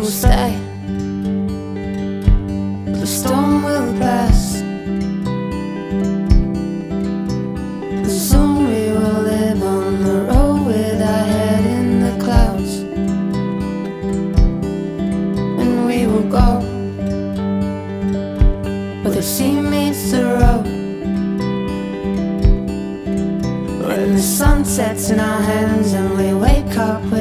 will stay. The storm will pass, and soon we will live on the road with our head in the clouds. And we will go where the sea meets the road, when the sun sets in our hands and we wake up with